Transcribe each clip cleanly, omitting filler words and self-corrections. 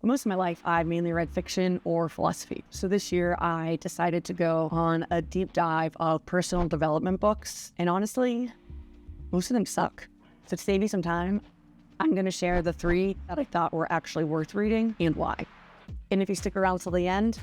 Most of my life, I've mainly read fiction or philosophy. So this year, I decided to go on a deep dive of personal development books. And honestly, most of them suck. So to save you some time, I'm going to share the 3 that I thought were actually worth reading and why. And if you stick around till the end,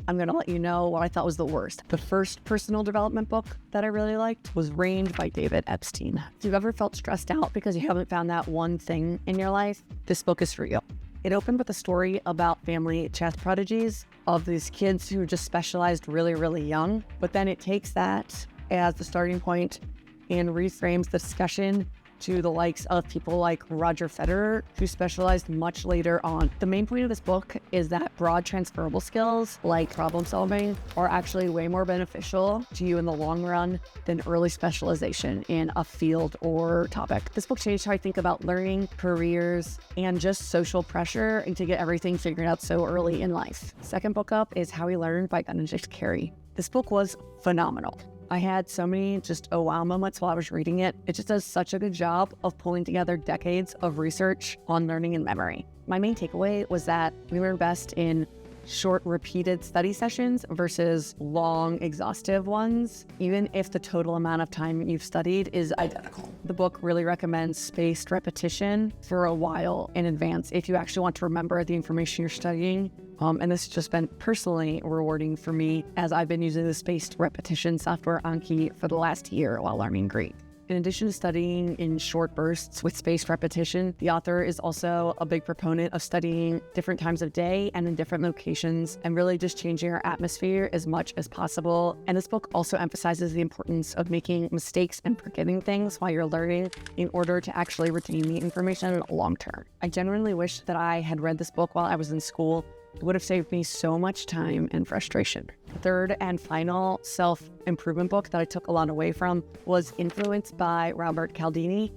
I'm going to let you know what I thought was the worst. The first personal development book that I really liked was Range by David Epstein. If you've ever felt stressed out because you haven't found that one thing in your life, this book is for you. It opened with a story about family chess prodigies of these kids who just specialized really, really young. But then it takes that as the starting point and reframes the discussion to the likes of people like Roger Federer, who specialized much later on. The main point of this book is that broad transferable skills like problem solving are actually way more beneficial to you in the long run than early specialization in a field or topic. This book changed how I think about learning, careers, and just social pressure and to get everything figured out so early in life. Second book up is How We Learned by Benedict Carey. This book was phenomenal. I had so many just oh wow moments while I was reading it. It just does such a good job of pulling together decades of research on learning and memory. My main takeaway was that we learn best in short, repeated study sessions versus long, exhaustive ones, even if the total amount of time you've studied is identical. The book really recommends spaced repetition for a while in advance if you actually want to remember the information you're studying. And this has just been personally rewarding for me as I've been using the spaced repetition software Anki for the last year while learning Greek. In addition to studying in short bursts with spaced repetition, the author is also a big proponent of studying different times of day and in different locations and really just changing our atmosphere as much as possible. And this book also emphasizes the importance of making mistakes and forgetting things while you're learning in order to actually retain the information long term. I genuinely wish that I had read this book while I was in school. It would have saved me so much time and frustration. The third and final self-improvement book that I took a lot away from was Influenced by Robert Cialdini.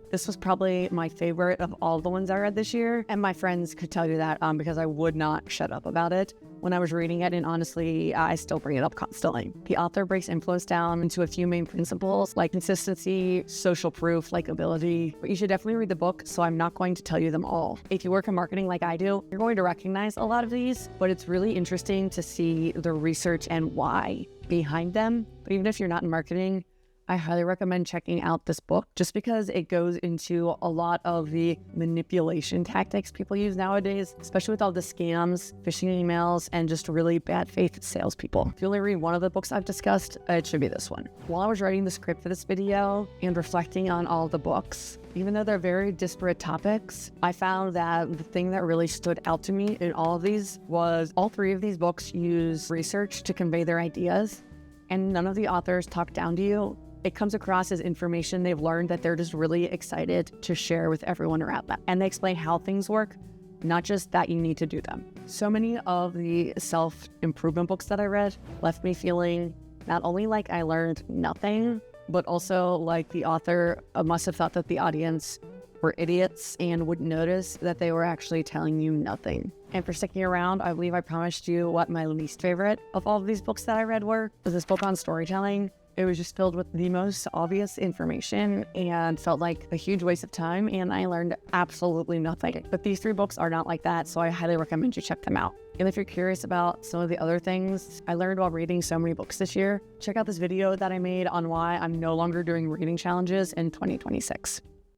This was probably my favorite of all the ones I read this year. And my friends could tell you that because I would not shut up about it when I was reading it. And honestly, I still bring it up constantly. The author breaks influence down into a few main principles like consistency, social proof, likability. But you should definitely read the book, so I'm not going to tell you them all. If you work in marketing like I do, you're going to recognize a lot of these, but it's really interesting to see the research and why behind them. But even if you're not in marketing, I highly recommend checking out this book just because it goes into a lot of the manipulation tactics people use nowadays, especially with all the scams, phishing emails, and just really bad faith salespeople. If you only read one of the books I've discussed, it should be this one. While I was writing the script for this video and reflecting on all the books, even though they're very disparate topics, I found that the thing that really stood out to me in all of these was all 3 of these books use research to convey their ideas, and none of the authors talk down to you. It comes across as information they've learned that they're just really excited to share with everyone around them. And they explain how things work, not just that you need to do them. So many of the self-improvement books that I read left me feeling not only like I learned nothing, but also like the author must have thought that the audience were idiots and wouldn't notice that they were actually telling you nothing. And for sticking around, I believe I promised you what my least favorite of all of these books that I read was this book on storytelling. It was just filled with the most obvious information and felt like a huge waste of time, and I learned absolutely nothing. But these 3 books are not like that, so I highly recommend you check them out. And if you're curious about some of the other things I learned while reading so many books this year, check out this video that I made on why I'm no longer doing reading challenges in 2026.